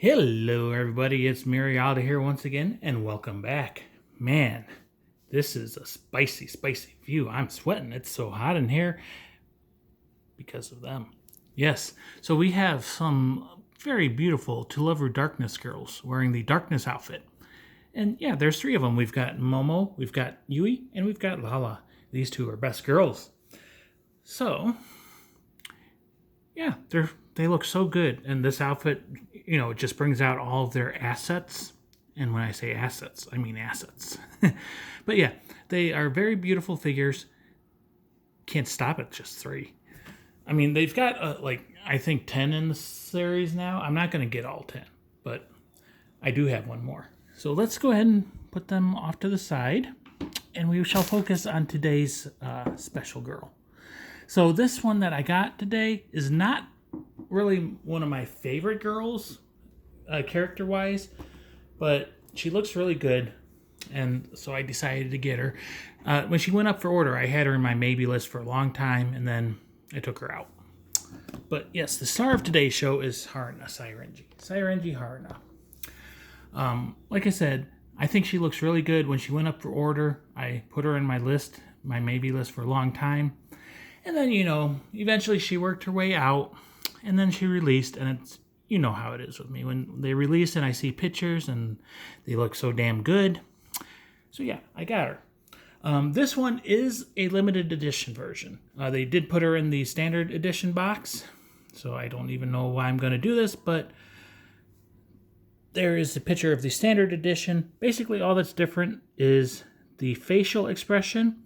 Hello everybody, it's Marialda here once again, and welcome back. Man, this is a spicy view. I'm sweating. It's so hot in here because of them. Yes, so we have some very beautiful To Love Her Darkness girls wearing the Darkness outfit. And yeah, there's three of them. We've got Momo, we've got Yui, and we've got Lala. These two are best girls. So, yeah, they look so good. And this outfit, it just brings out all of their assets. And when I say assets, I mean assets. But yeah, they are very beautiful figures. Can't stop at just three. I mean, they've got, I think 10 in the series now. I'm not going to get all 10, but I do have one more. So let's go ahead and put them off to the side. And we shall focus on today's special girl. So this one that I got today is not really one of my favorite girls, character-wise, but she looks really good, and so I decided to get her. When she went up for order, I had her in my maybe list for a long time, and then I took her out. But yes, the star of today's show is Haruna, Sairenji Haruna. Like I said, I think she looks really good. When she went up for order, I put her in my list, my maybe list for a long time. And then, eventually she worked her way out, and then she released, and it's, how it is with me. When they release and I see pictures and they look so damn good. So yeah, I got her. This one is a limited edition version. They did put her in the standard edition box, so I don't even know why I'm going to do this, but there is a picture of the standard edition. Basically, all that's different is the facial expression.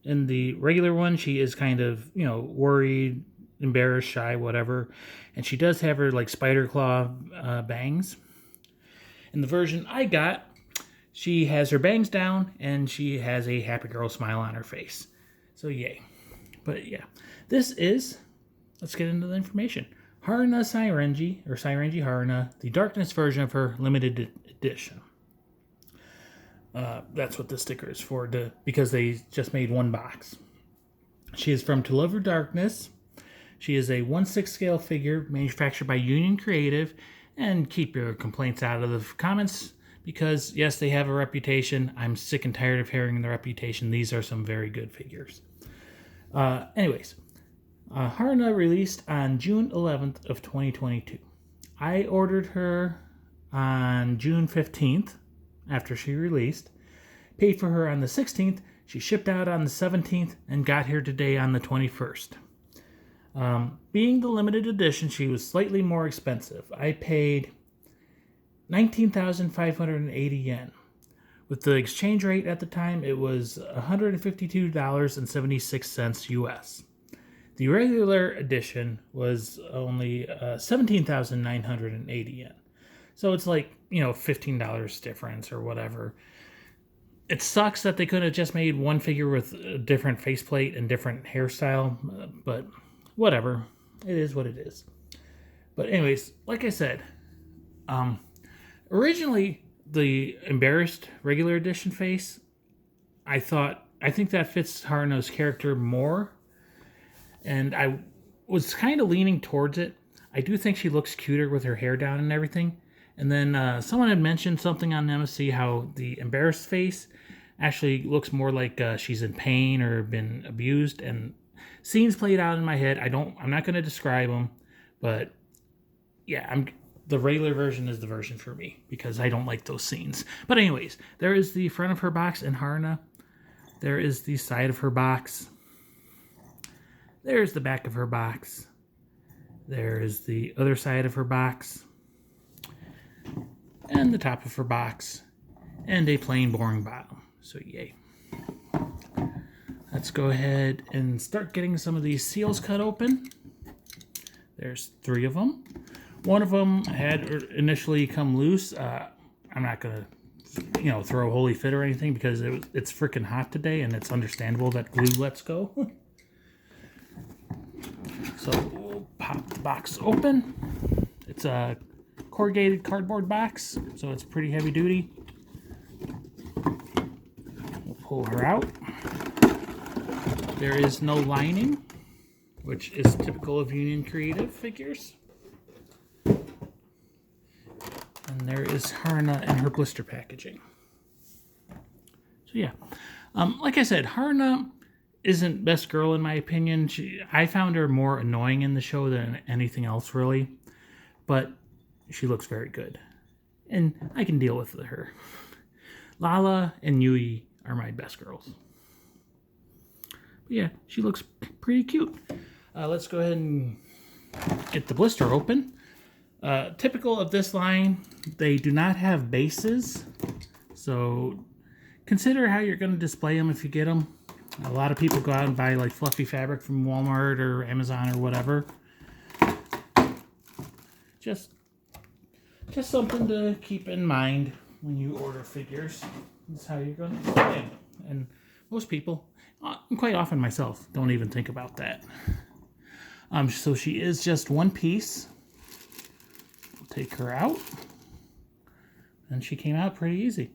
In the regular one, she is kind of, worried, embarrassed, shy, whatever. And she does have her, spider claw bangs. In the version I got, she has her bangs down, and she has a happy girl smile on her face. So, yay. But, yeah. Let's get into the information. Haruna Sairenji, or Sairenji Haruna, the darkness version of her limited edition. That's what the sticker is for, because they just made one box. She is from To Love Her Darkness. She is a 1/6 scale figure manufactured by Union Creative. And keep your complaints out of the comments, because yes, they have a reputation. I'm sick and tired of hearing the reputation. These are some very good figures. Anyways, Haruna released on June 11th of 2022. I ordered her on June 15th. After she released, paid for her on the 16th, she shipped out on the 17th, and got here today on the 21st. Being the limited edition, she was slightly more expensive. I paid 19,580 yen. With the exchange rate at the time, it was $152.76 US. The regular edition was only 17,980 yen. So it's $15 difference or whatever. It sucks that they could have just made one figure with a different faceplate and different hairstyle, but whatever. It is what it is. But anyways, like I said, originally the embarrassed regular edition face, I think that fits Haruno's character more, and I was kind of leaning towards it. I do think she looks cuter with her hair down and everything. And then someone had mentioned something on MSC how the embarrassed face actually looks more like she's in pain or been abused. And scenes played out in my head. I'm not going to describe them, but yeah, the regular version is the version for me because I don't like those scenes. But anyways, there is the front of her box in Haruna. There is the side of her box. There's the back of her box. There is the other side of her box. And the top of her box, and a plain boring bottom. So yay. Let's go ahead and start getting some of these seals cut open. There's 3 of them. One of them had initially come loose. I'm not gonna, throw a holy fit or anything, because it's freaking hot today, and it's understandable that glue lets go. So we'll pop the box open. It's a corrugated cardboard box, so it's pretty heavy duty. We'll pull her out. There is no lining, which is typical of Union Creative figures. And there is Haruna and her blister packaging. So yeah, like I said, Haruna isn't best girl in my opinion. I found her more annoying in the show than anything else really, but she looks very good, and I can deal with her. Lala and Yui are my best girls. But yeah, she looks pretty cute. Let's go ahead and get the blister open. Typical of this line, they do not have bases, so consider how you're going to display them if you get them. A lot of people go out and buy like fluffy fabric from Walmart or Amazon or whatever. Just something to keep in mind when you order figures. That's how you're going to display them. And most people, and quite often myself, don't even think about that. So she is just one piece. We'll take her out. And she came out pretty easy.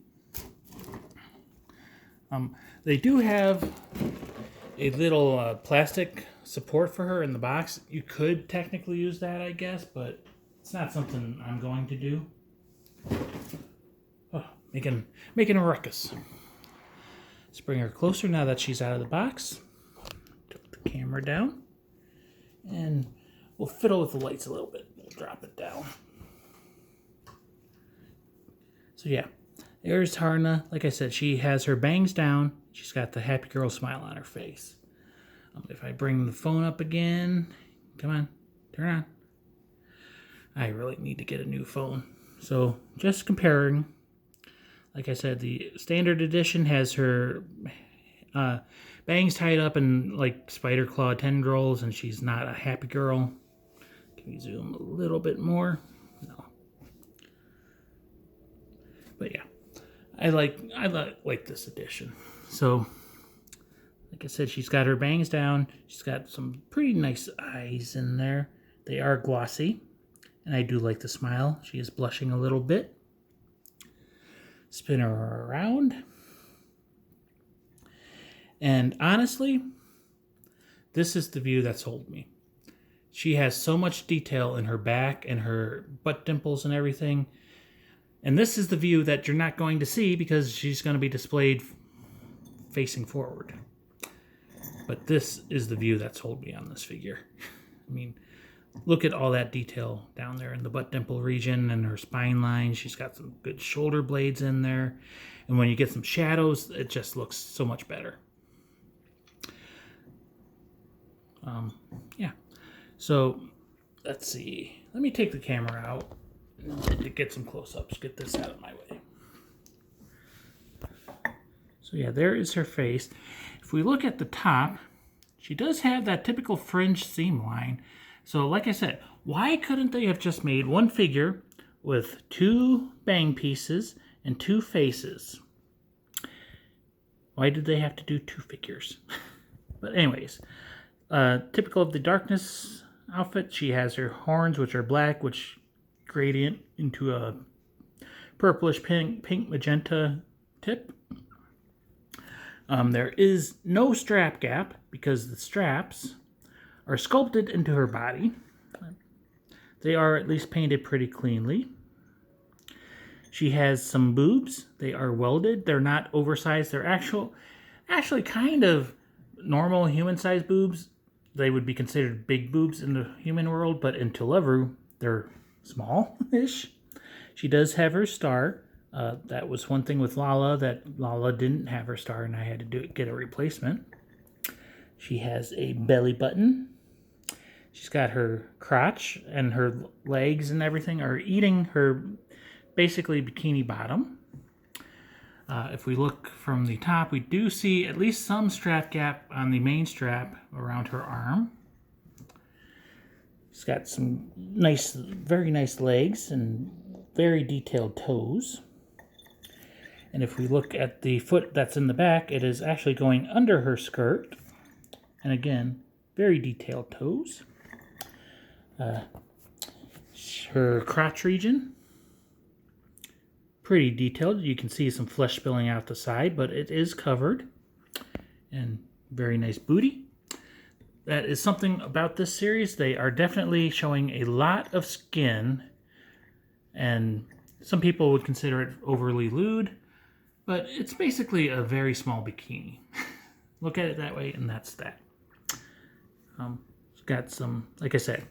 They do have a little plastic support for her in the box. You could technically use that, I guess, but it's not something I'm going to do. Oh, making a ruckus. Let's bring her closer now that she's out of the box. Took the camera down. And we'll fiddle with the lights a little bit. We'll drop it down. So yeah, there's Haruna. Like I said, she has her bangs down. She's got the happy girl smile on her face. If I bring the phone up again, come on, turn on. I really need to get a new phone. So just comparing, like I said, the standard edition has her bangs tied up in like spider claw tendrils, and she's not a happy girl. Can we zoom a little bit more? No. But yeah, I like this edition. So, like I said, she's got her bangs down. She's got some pretty nice eyes in there. They are glossy, and I do like the smile. She is blushing a little bit. Spin her around. And honestly, this is the view that sold me. She has so much detail in her back and her butt dimples and everything. And this is the view that you're not going to see because she's going to be displayed facing forward. But this is the view that sold me on this figure. I mean, look at all that detail down there in the butt dimple region and her spine line. She's got some good shoulder blades in there. And when you get some shadows, it just looks so much better. Yeah. So, let's see. Let me take the camera out to get some close-ups. Get this out of my way. So yeah, there is her face. If we look at the top, she does have that typical fringe seam line. So like I said, why couldn't they have just made one figure with 2 bang pieces and 2 faces? Why did they have to do 2 figures? But anyways, typical of the darkness outfit, she has her horns, which are black, which gradient into a purplish pink magenta tip. There is no strap gap because the straps are sculpted into her body. They are at least painted pretty cleanly. She has some boobs. They are welded. They're not oversized. They're actually kind of normal human-sized boobs. They would be considered big boobs in the human world, but in Televu, they're small-ish. She does have her star. That was one thing with Lala, that Lala didn't have her star and I had to get a replacement. She has a belly button. She's got her crotch, and her legs and everything are eating her basically bikini bottom. If we look from the top, we do see at least some strap gap on the main strap around her arm. She's got some nice, very nice legs and very detailed toes. And if we look at the foot that's in the back, it is actually going under her skirt. And again, very detailed toes. Her crotch region, pretty detailed. You can see some flesh spilling out the side, but it is covered. And very nice booty. That is something about this series. They are definitely showing a lot of skin. And Some people would consider it overly lewd, but it's basically a very small bikini. Look at it that way, and that's that. It's got some, like I said,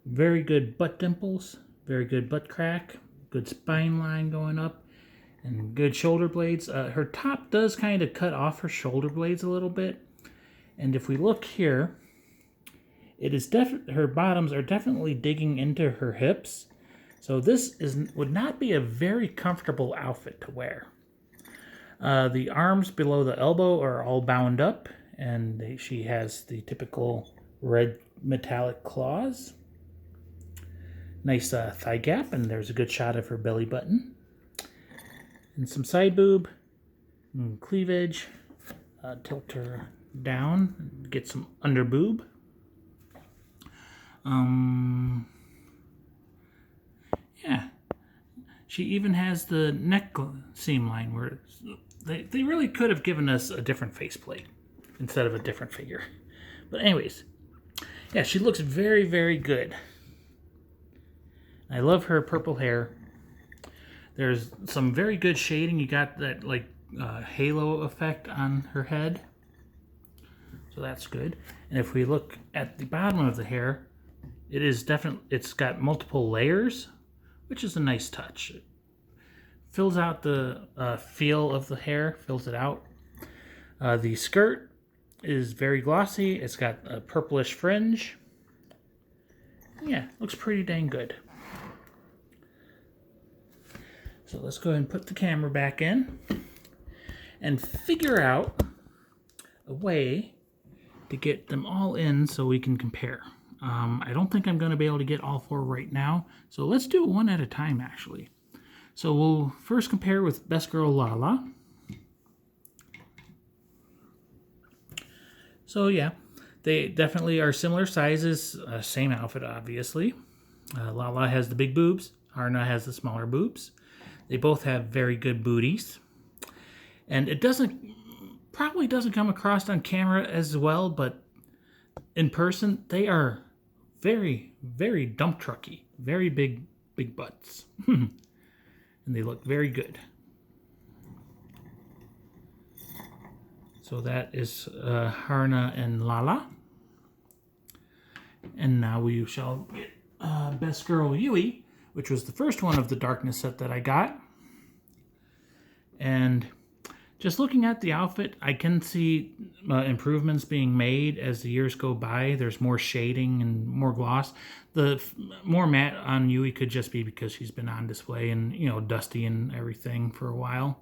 very good butt dimples, very good butt crack, good spine line going up, and good shoulder blades. Her top does kind of cut off her shoulder blades a little bit. And if we look here, it is her bottoms are definitely digging into her hips. So this would not be a very comfortable outfit to wear. The arms below the elbow are all bound up, and she has the typical red metallic claws. Nice thigh gap, and there's a good shot of her belly button. And some side boob, and cleavage. Tilt her down, get some under boob. Yeah. She even has the neck seam line where they really could have given us a different faceplate instead of a different figure. But anyways, yeah, she looks very, very good. I love her purple hair. There's some very good shading. You got that like halo effect on her head. So that's good. And if we look at the bottom of the hair, it's got multiple layers, which is a nice touch. It fills out the feel of the hair, fills it out. The skirt is very glossy. It's got a purplish fringe. Yeah, looks pretty dang good. So let's go ahead and put the camera back in and figure out a way to get them all in so we can compare. I don't think I'm going to be able to get all four right now, so let's do it one at a time actually. So we'll first compare with Best Girl Lala. So yeah, they definitely are similar sizes, same outfit obviously. Lala has the big boobs, Haruna has the smaller boobs. They both have very good booties. And it probably doesn't come across on camera as well, but in person, they are very, very dump trucky. Very big butts. And they look very good. So that is Haruna and Lala. And now we shall get Best Girl Yui, which was the first one of the Darkness set that I got. And just looking at the outfit, I can see improvements being made as the years go by. There's more shading and more gloss. The more matte on Yui could just be because she's been on display and, you know, dusty and everything for a while.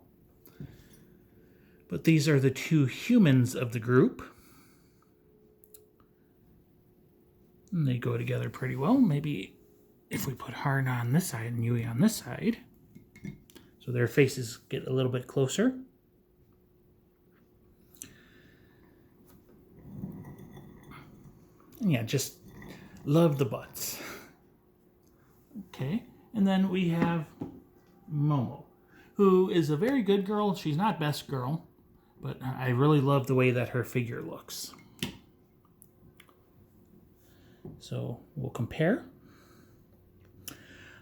But these are the two humans of the group. And they go together pretty well. Maybe if we put Haruna on this side and Yui on this side, so their faces get a little bit closer. Yeah, just love the butts. Okay, and then we have Momo, who is a very good girl. She's not Best Girl, but I really love the way that her figure looks. So we'll compare.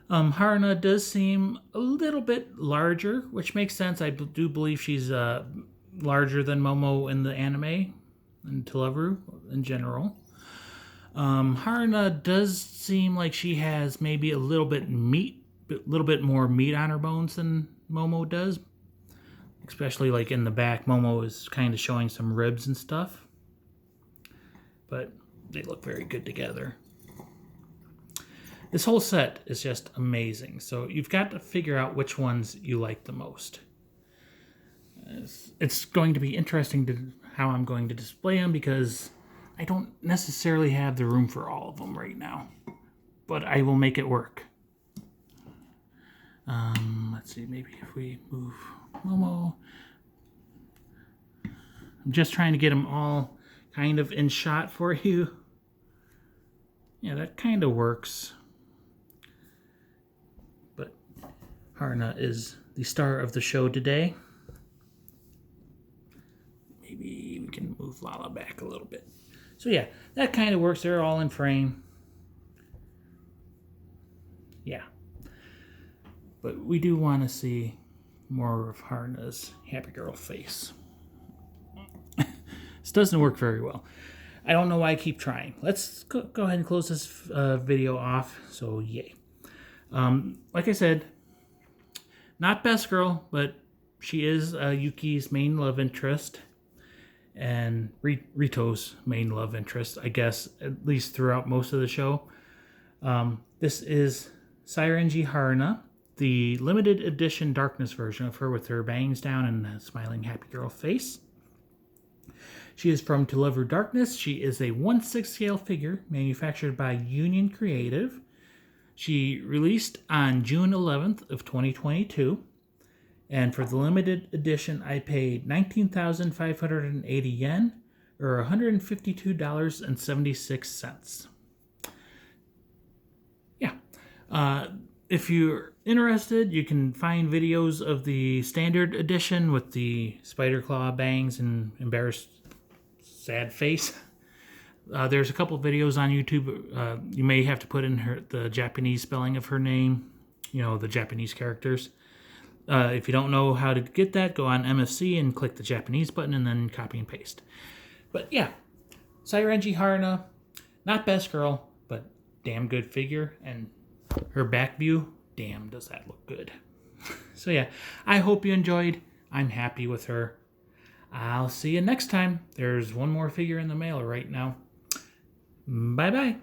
Haruna does seem a little bit larger, which makes sense. I do believe she's larger than Momo in the anime and Teleru in general. Haruna does seem like she has maybe a little bit more meat on her bones than Momo does. Especially like in the back, Momo is kind of showing some ribs and stuff. But they look very good together. This whole set is just amazing. So you've got to figure out which ones you like the most. It's going to be interesting to how I'm going to display them because I don't necessarily have the room for all of them right now. But I will make it work. Let's see, maybe if we move Momo. I'm just trying to get them all kind of in shot for you. Yeah, that kind of works. But Haruna is the star of the show today. Maybe we can move Lala back a little bit. So yeah, that kind of works. They're all in frame. Yeah. But we do want to see more of Haruna's happy girl face. This doesn't work very well. I don't know why I keep trying. Let's go ahead and close this video off. So, yay. Like I said, not best girl, but she is Yuki's main love interest. And Rito's main love interest, I guess, at least throughout most of the show. This is Sairenji Haruna, the limited edition darkness version of her with her bangs down and a smiling happy girl face. She is from To Love Her Darkness. She is a 1/6 scale figure manufactured by Union Creative. She released on June 11th of 2022. And for the limited edition, I paid 19,580 yen, or $152.76. Yeah. If you're interested, you can find videos of the standard edition with the spider claw bangs and embarrassed sad face. There's a couple videos on YouTube. You may have to put in the Japanese spelling of her name, the Japanese characters. If you don't know how to get that, go on MFC and click the Japanese button and then copy and paste. But yeah, Sairenji Haruna, not best girl, but damn good figure. And her back view, damn does that look good. So yeah, I hope you enjoyed. I'm happy with her. I'll see you next time. There's one more figure in the mail right now. Bye-bye.